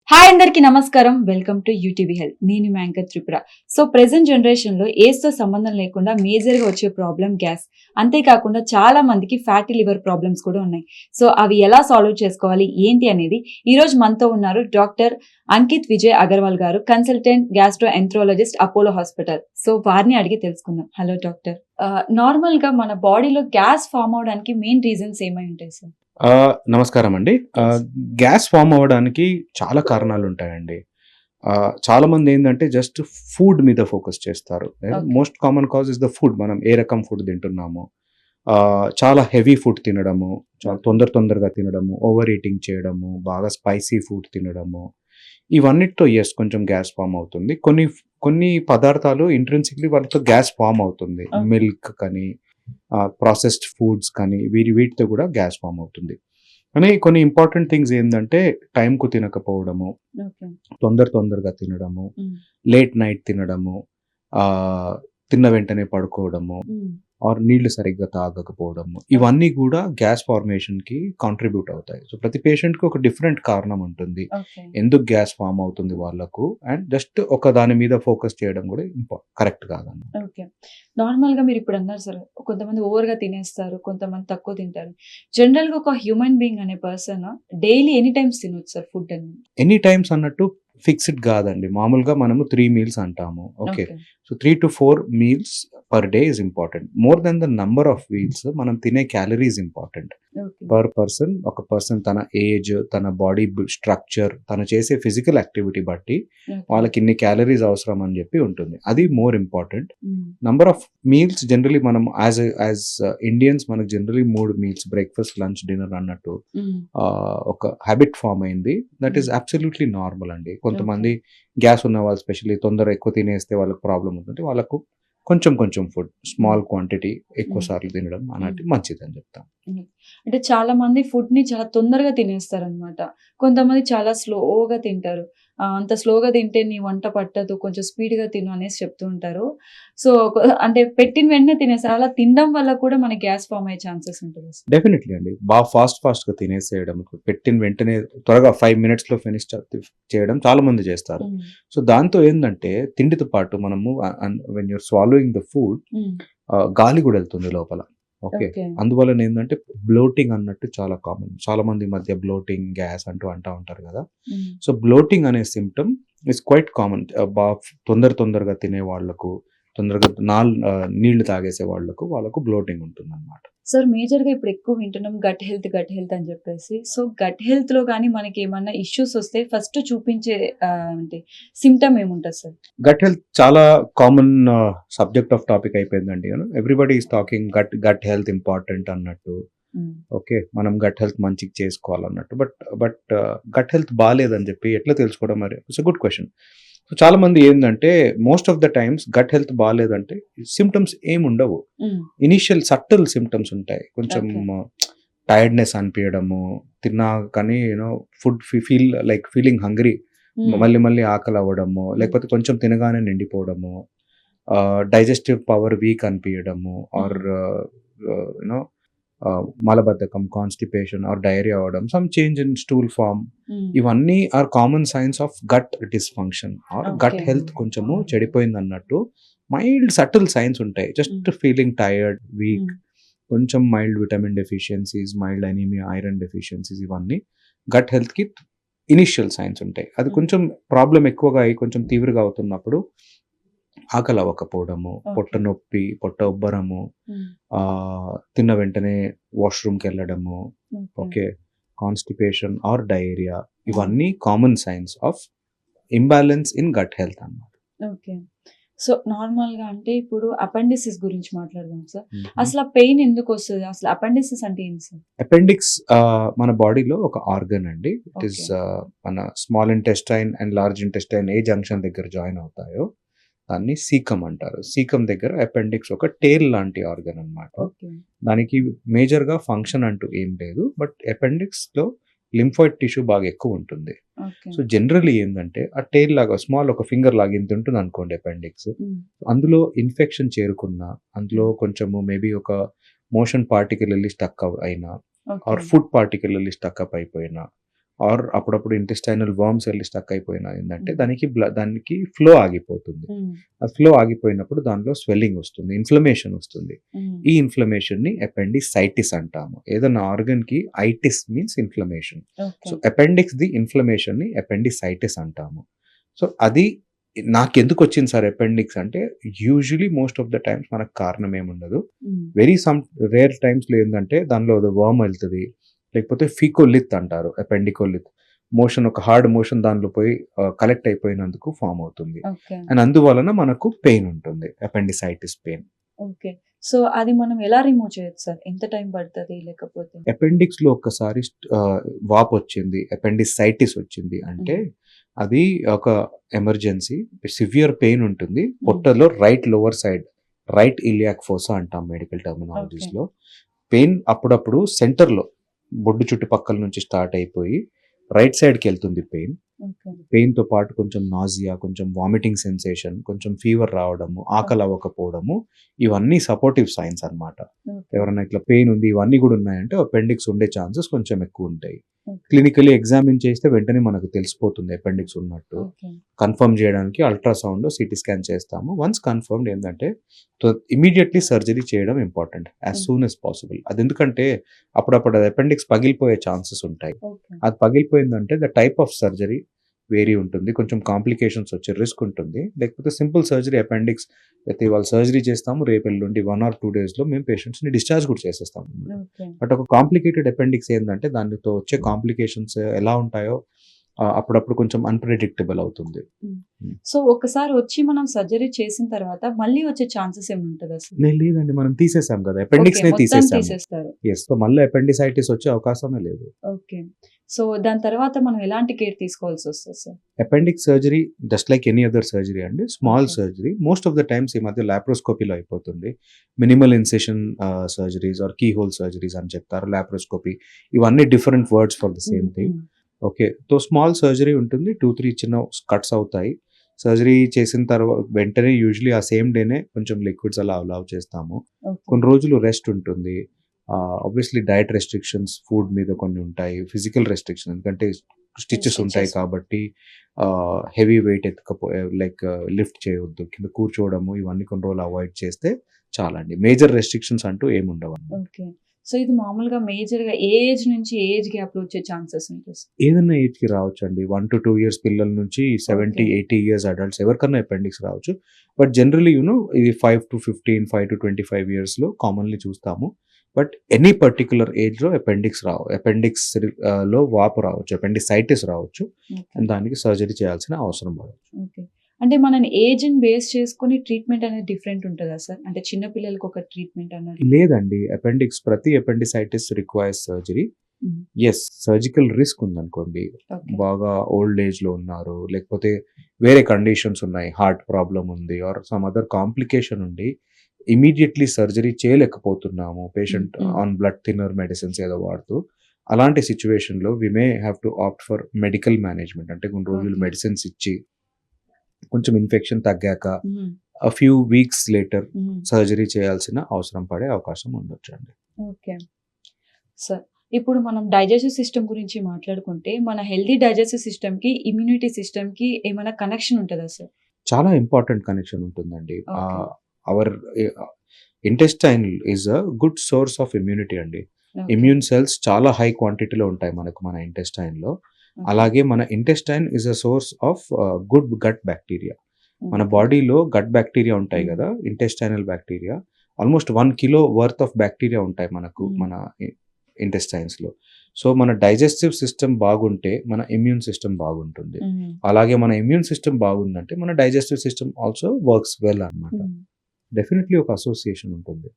Hi అందరికి నమస్కారం. Welcome to UTV health. నేను మీ anchor Tripura. So present generation లో ఏజ్ తో సంబంధం లేకుండా మేజర్ గా వచ్చే ప్రాబ్లం గ్యాస్. అంతేకాకుండా చాలా మందికి ఫ్యాటీ లివర్ ప్రాబ్లమ్స్ కూడా ఉన్నాయి. సో అవి ఎలా సాల్వ్ చేసుకోవాలి ఏంటి అనేది ఈ రోజు మనతో ఉన్నారు డాక్టర్ అంకిత్ విజయ్ అగర్వాల్ గారు, consultant gastro enterologist, Apollo hospital. So వారిని అడిగి తెలుసుకుందాం. Hello doctor. నార్మల్ గా మన బాడీలో గ్యాస్ ఫామ్ అవడానికి మెయిన్ రీజన్స్ ఏమై ఉంటాయి సార్? నమస్కారం అండి. గ్యాస్ ఫామ్ అవ్వడానికి చాలా కారణాలు ఉంటాయండి. చాలా మంది ఏంటంటే జస్ట్ ఫుడ్ మీద ఫోకస్ చేస్తారు. Okay. Most common cause is the food. మనం ఏ రకం ఫుడ్ తింటున్నాము, చాలా హెవీ ఫుడ్ తినడము, చాలా తొందరగా తినడము, ఓవర్ ఈటింగ్ చేయడము, బాగా స్పైసీ ఫుడ్ తినడము, ఇవన్నిటితో కొంచెం గ్యాస్ ఫామ్ అవుతుంది. కొన్ని కొన్ని పదార్థాలు ఇంట్రెన్సిక్లీ వాటితో గ్యాస్ ఫామ్ అవుతుంది. Okay. మిల్క్ కానీ ప్రాసెస్డ్ ఫుడ్స్ కానీ వీటితో కూడా గ్యాస్ ఫామ్ అవుతుంది. కానీ కొన్ని ఇంపార్టెంట్ థింగ్స్ ఏంటంటే టైంకు తినకపోవడము, ఓకే. తొందరగా తినడము, మ్మ్. లేట్ నైట్ తినడము, ఆ, తిన్న వెంటనే పడుకోవడము, మ్మ్. ఆర్ నీళ్లు సరిగ్గా తాగకపోవడము, ఇవన్నీ కూడా గ్యాస్ ఫార్మేషన్ కి కాంట్రిబ్యూట్ అవుతాయి. సో ప్రతి పేషెంట్ కి ఒక డిఫరెంట్ కారణం ఉంటుంది ఓకే. ఎందుకు గ్యాస్ ఫామ్ అవుతుంది వాళ్ళకు, అండ్ జస్ట్ ఒక దాని మీద ఫోకస్ చేయడం కూడా కరెక్ట్ కాదన్న. ఓకే. నార్మల్ గా మీరు ఇప్పుడు అన్నారు సార్, కొంతమంది ఓవర్ గా తినేస్తారు, కొంతమంది తక్కువ తింటారు. జనరల్ గా ఒక హ్యూమన్ బీయింగ్ అనే పర్సన్ డైలీ ఎనీ టైమ్స్ తినొచ్చు సార్ ఫుడ్ అనేది? ఎనీ టైమ్స్ అన్నట్టు ఫిక్స్డ్ కాదండి. మామూలుగా మనము 3 మీల్స్ అంటాము. Okay, so 3 to 4 meals per day is important. More than the number of meals మనం తినే calories important. Okay. Per person, ఒక పర్సన్ తన ఏజ్, తన బాడీ స్ట్రక్చర్, తను చేసే ఫిజికల్ యాక్టివిటీ బట్టి వాళ్ళకి ఇన్ని క్యాలరీస్ అవసరం అని చెప్పి ఉంటుంది. అది more important. Number of meals generally మనం యాజ్ ఇండియన్స్ మనకు generally 3 meals, breakfast, lunch, dinner అన్నట్టు ఒక హ్యాబిట్ ఫామ్ అయింది. దట్ ఈస్ అబ్సల్యూట్లీ నార్మల్ అండి. కొంతమంది గ్యాస్ ఉన్న వాళ్ళు స్పెషల్లీ ఎక్కువ తినేస్తే వాళ్ళకి ప్రాబ్లం ఉంటుంది. వాళ్ళకు కొంచెం ఫుడ్, స్మాల్ క్వాంటిటీ ఎక్కువ సార్లు తినడం అన్నట్టు మంచిది అని చెప్తాం. అంటే చాలా మంది ఫుడ్ ని చాలా తొందరగా తినేస్తారు అనమాట. కొంతమంది చాలా స్లోగా తింటారు. అంత స్లోగా తింటే నీ వంట పట్టదు, కొంచెం స్పీడ్ గా తిను అనేసి చెప్తూ ఉంటారు. సో అంటే పెట్టిన వెంటనే తినేస్తారు. అలా తినడం వల్ల కూడా మనకి గ్యాస్ ఫామ్ అయ్యే ఛాన్సెస్ ఉంటుంది. డెఫినెట్లీ అండి. బాగా ఫాస్ట్ గా తినేసేయడం, పెట్టిన వెంటనే త్వరగా 5 minutes లో ఫినిష్ చేయడం చాలా మంది చేస్తారు. సో దాంతో ఏంటంటే తిండితో పాటు మనము when your swallowing the food, గాలి కూడా వెళ్తుంది లోపల. Okay, okay. అందువలన ఏంటంటే బ్లోటింగ్ అన్నట్టు చాలా కామన్. చాలా మంది ఈ మధ్య బ్లోటింగ్, గ్యాస్ అంటూ ఉంటారు కదా. సో బ్లోటింగ్ అనే సిమ్టమ్ ఇస్ క్వైట్ కామన్. బాగా తొందరగా తినే వాళ్ళకు, తొందరగా నీళ్లు తాగేసే వాళ్ళకు బ్లోటింగ్ ఉంటుంది అనమాట. సార్ మేజర్ గా ఇప్పుడు ఎక్కువ వింటున్నాం గట్ హెల్త్ అని చెప్పేసి. సో గట్ హెల్త్ లో కానీ మనకి ఏమన్నా ఇష్యూస్ వస్తే ఫస్ట్ చూపించే అంటే సిమ్టమ్ ఏముంటుంది సార్? గట్ హెల్త్ చాలా కామన్ సబ్జెక్ట్ ఆఫ్ టాపిక్ అయిపోయిందండి. Everybody is talking gut health important అన్నట్టు. ఓకే, మనం గట్ హెల్త్ మంచిగా చేసుకోవాలన్నట్టు. బట్ గట్ హెల్త్ బాగాలేదని చెప్పి ఎట్లా తెలుసుకోవడం? మరి it's a good question. So చాలా మంది ఏంటంటే most of the times gut health బాగాలేదంటే సిమ్టమ్స్ ఏముండవు. ఇనిషియల్ సటిల్ సిమ్టమ్స్ ఉంటాయి. కొంచెం టైర్డ్నెస్ అనిపించడము, తిన్నా కానీ ఫుడ్ ఫీలింగ్ హంగ్రీ, మళ్ళీ ఆకలి అవ్వడము, లేకపోతే కొంచెం తినగానే నిండిపోవడము, డైజెస్టివ్ పవర్ వీక్ అనిపించడము, ఆర్ మలబద్ధకం, కాన్స్టిపేషన్ ఆర్ డైరియా అవడం, some change in stool form, ఇవన్నీ are common signs of gut dysfunction or gut health కొంచెము చెడిపోయింది అన్నట్టు. మైల్డ్ సటిల్ సైన్స్ ఉంటాయి. జస్ట్ ఫీలింగ్ టైర్డ్, వీక్, కొంచెం mild vitamin deficiencies, mild anaemia, iron deficiencies, ఇవన్నీ gut health కి initial signs ఉంటాయి. అది కొంచెం ప్రాబ్లం ఎక్కువగా అయ్యి కొంచెం తీవ్రంగా అవుతున్నప్పుడు ఆకలి అవ్వకపోవడము, పొట్ట నొప్పి, పొట్ట ఉబ్బరము, తిన్న వెంటనే వాష్రూమ్కి వెళ్ళడము, ఓకే, కాన్స్టిపేషన్ ఆర్ డయేరియా, ఇవన్నీ common signs of imbalance in gut health అన్నమాట. ఓకే. సో నార్మల్ గా అంటే ఇప్పుడు అపెండిసిస్ గురించి మాట్లాడదాం సార్. అసలు పెయిన్ ఎందుకు వస్తుంది? అసలు అపెండిసిస్ అంటే ఏంటి సార్? అపెండిక్స్ మన బాడీలో ఒక ఆర్గన్ అండి. ఇట్ ఈస్ మన small intestine and large intestine A junction దగ్గర జాయిన్ అవుతాయో దాన్ని సీకమ్ అంటారు. సీకమ్ దగ్గర అపెండిక్స్ ఒక టేల్ లాంటి ఆర్గన్ అన్నమాట. దానికి మేజర్ గా ఫంక్షన్ అంటూ ఏం లేదు. బట్ అపెండిక్స్ లో లింఫాయిడ్ టిష్యూ బాగా ఎక్కువ ఉంటుంది. సో జనరలీ ఏంటంటే ఆ టేల్ లాగా స్మాల్ ఒక ఫింగర్ లాగా ఇంత ఉంటుంది అనుకోండి అపెండిక్స్. అందులో ఇన్ఫెక్షన్ చేరుకున్నా, అందులో కొంచెము మేబీ ఒక మోషన్ పార్టికల్ వెళ్ళి స్టక్ అయినా, ఆర్ ఫుడ్ పార్టికల్ వెళ్ళి స్టక్ అప్ అయిపోయినా, ఆర్ అప్పుడప్పుడు ఇంటెస్టైనల్ వర్మ్స్ వెళ్ళి స్టక్ అయిపోయినా ఏంటంటే Mm. దానికి ఫ్లో ఆగిపోతుంది. ఆ ఫ్లో ఆగిపోయినప్పుడు దానిలో స్వెల్లింగ్ వస్తుంది, ఇన్ఫ్లమేషన్ వస్తుంది. ఈ ఇన్ఫ్లమేషన్ ని అపెండిసైటిస్ అంటాము. ఏదైనా ఆర్గన్ కి ఐటిస్ means inflammation. So appendix the inflammation ని అపెండిసైటిస్ అంటాము. సో అది నాకెందుకు వచ్చింది సార్ అపెండిక్స్ అంటే, usually most of the times మనకు కారణం ఏముండదు. వెరీ సమ్ రేర్ టైమ్స్లో ఏంటంటే దానిలో వర్మ్ వెళ్తుంది, లేకపోతే ఫీకోలిత్ అంటారు, అపెండికోలిత్ మోషన్, ఒక హార్డ్ మోషన్ దానిలో పోయి కలెక్ట్ అయిపోయినందుకు ఫామ్ అవుతుంది. అండ్ అందువలన మనకు పెయిన్ ఉంటుంది, అపెండిసైటిస్ పెయిన్. ఓకే. సో అది మనం ఎలా రిమూవ్ చేయొచ్చు సార్? ఎంత టైం పడుతుంది? లేకపోతే అపెండిక్స్ లో ఒక్కసారి వాప్ వచ్చింది, అపెండిసైటిస్ వచ్చింది అంటే అది ఒక ఎమర్జెన్సీ, సివియర్ పెయిన్ ఉంటుంది పొట్టలో, right lower side, right iliac fossa అంటాం మెడికల్ టర్మినాలజీస్ లో. పెయిన్ అప్పుడప్పుడు సెంటర్లో బొడ్డు చుట్టుపక్కల నుంచి స్టార్ట్ అయిపోయి రైట్ సైడ్కి వెళ్తుంది పెయిన్. పెయిన్తో పాటు కొంచెం నాజియా, కొంచెం వామిటింగ్ సెన్సేషన్, కొంచెం ఫీవర్ రావడము, ఆకలి అవ్వకపోవడము, ఇవన్నీ సపోర్టివ్ సైన్స్ అన్నమాట. ఎవరైనా ఇట్లా పెయిన్ ఉంది ఇవన్నీ కూడా ఉన్నాయంటే అపెండిక్స్ ఉండే ఛాన్సెస్ కొంచెం ఎక్కువ ఉంటాయి. క్లినికలీ ఎగ్జామిన్ చేస్తే వెంటనే మనకు తెలిసిపోతుంది అపెండిక్స్ ఉన్నట్టు. కన్ఫర్మ్ చేయడానికి అల్ట్రాసౌండ్, సిటీ స్కాన్ చేస్తాము. వన్స్ కన్ఫర్మ్డ్ ఏంటంటే ఇమీడియట్లీ సర్జరీ చేయడం important, as soon as possible. అది ఎందుకంటే అప్పుడప్పుడు అది అపెండిక్స్ పగిలిపోయే ఛాన్సెస్ ఉంటాయి. అది పగిలిపోయిందంటే the type of surgery vary ఉంటుంది, కొంచెం కాంప్లికేషన్స్ వచ్చే రిస్క్ ఉంటుంది. లేకపోతే సింపుల్ సర్జరీ అపెండిక్స్ అయితే ఇవాళ సర్జరీ చేస్తాము, రేపు ఎల్లుండి 1 or 2 days మేము పేషెంట్స్ని డిశ్చార్జ్ కూడా చేసేస్తాము. బట్ ఒక కాంప్లికేటెడ్ అపెండిక్స్ ఏంటంటే దానితో వచ్చే కాంప్లికేషన్స్ ఎలా ఉంటాయో అప్పుడప్పుడు కొంచెం అన్ప్రెడిక్టబుల్ అవుతుంది. సో ఒకసారి వచ్చి మనం సర్జరీ చేసిన తర్వాత మళ్ళీ వచ్చే ఛాన్సెస్ ఏమి ఉంటుంది అసలు? లేదండి, మనం తీసేసాం కదా అపెండిక్స్ నే తీసేస్తారు. సో మళ్ళీ అపెండిసైటిస్ వచ్చే అవకాశమే లేదు. ఓకే. సో దాని తర్వాత మనం ఎలాంటి కేర్ తీసుకోవాల్సి వస్తుంది sir? Appendix surgery just like any other surgery అండి, small surgery. Most of the times ఈ మధ్య లాప్రోస్కోపీలో అయిపోతుంది. Minimal incision surgeries or keyhole surgeries అని చెప్తారు, లాప్రోస్కోపీ, ఇవన్నీ different words for the same thing. Okay, తో స్మాల్ సర్జరీ ఉంటుంది, 2-3 చిన్న కట్స్ అవుతాయి. సర్జరీ చేసిన తర్వాత వెంటనే యూజువలీ ఆ సేమ్ డేనే కొంచెం లిక్విడ్స్ అలా అలౌ చేస్తాము. కొన్ని రోజులు రెస్ట్ ఉంటుంది. ఆబ్వియస్లీ డయట్ రెస్ట్రిక్షన్స్, ఫుడ్ మీద కొన్ని ఉంటాయి, ఫిజికల్ రెస్ట్రిక్షన్ ఎందుకంటే స్టిచెస్ ఉంటాయి కాబట్టి హెవీ వెయిట్ లైక్ లిఫ్ట్ చేయవద్దు, కింద కూర్చోవడము, ఇవన్నీ కొన్ని రోజులు అవాయిడ్ చేస్తే చాలండి. మేజర్ రెస్ట్రిక్షన్స్ అంటూ ఏముండవు. ఓకే. సో ఇది మామూలుగా మేజర్గా ఏ ఏజ్ నుంచి ఏ ఏజ్ గ్యాప్ లో వచ్చే ఛాన్సెస్ ఉంటుంది? ఏదైనా ఏజ్ కి రావచ్చు అండి, 1 to 2 years పిల్లల నుంచి 70-80 years అడల్ట్స్ ఎవరికన్నా అపెండిక్స్ రావచ్చు. బట్ జనరలీ ఇది 5 to 15, 5 to 25 years లో కామన్లీ చూస్తాము. బట్ ఎనీ పర్టికులర్ ఏజ్ లో అపెండిక్స్ అపెండిక్స్ లో వాపు రావచ్చు, అపెండిసైటిస్ రావచ్చు, దానికి సర్జరీ చేయాల్సిన అవసరం పడవచ్చు. ఓకే. అంటే మనం ఏజ్ బేస్ చేసుకుని ట్రీట్మెంట్ అనేది డిఫరెంట్ ఉంటుందా సార్? అంటే చిన్న పిల్లలకు ఒక ట్రీట్మెంట్ అనేది లేదండి, ప్రతి appendicitis requires surgery. Yes, surgical risk ఉందనుకోండి, బాగా ఓల్డ్ ఏజ్ లో ఉన్నారు, లేకపోతే వేరే కండిషన్స్ ఉన్నాయి, హార్ట్ ప్రాబ్లం ఉంది ఆర్ సమ్ అదర్ కాంప్లికేషన్ ఉండి ఇమీడియట్లీ సర్జరీ చేయలేకపోతున్నాము, patient on blood thinner medicines ఏదో వాడుతూ, అలాంటి సిచ్యువేషన్ లో we may have to opt for medical management. అంటే కొన్ని రోజులు మెడిసిన్స్ ఇచ్చి కొంచెం ఇన్ఫెక్షన్ తగ్గాక a few weeks later surgery చేయాల్సిన అవసరం పడే అవకాశం ఉండొచ్చు అండి. ఓకే సార్, ఇప్పుడు మనం డైజెస్టివ్ సిస్టమ్ గురించి మాట్లాడుకుంటే మన హెల్దీ డైజెస్టివ్ సిస్టమ్ కి ఇమ్యూనిటీ సిస్టమ్ కి ఏమైనా కనెక్షన్ ఉంటుందా సార్? చాలా ఇంపార్టెంట్ కనెక్షన్ ఉంటుందండి. Our intestine is a good source of immunity అండి. ఇమ్యూన్ సెల్స్ చాలా హై క్వాంటిటీలో ఉంటాయి మన ఇంటెస్టైన్ లో. అలాగే మన intestine is a source of good gut bacteria. మన బాడీలో గట్ బ్యాక్టీరియా ఉంటాయి కదా, intestinal bacteria, almost 1 kilo worth of bacteria ఉంటాయి మనకు మన ఇంటెస్టైన్స్ లో. సో మన డైజెస్టివ్ సిస్టమ్ బాగుంటే మన ఇమ్యూన్ సిస్టమ్ బాగుంటుంది. అలాగే మన ఇమ్యూన్ సిస్టమ్ బాగుందంటే మన digestive system also works well అన్నమాట. డెఫినెట్లీ ఒక అసోసియేషన్ ఉంటుంది.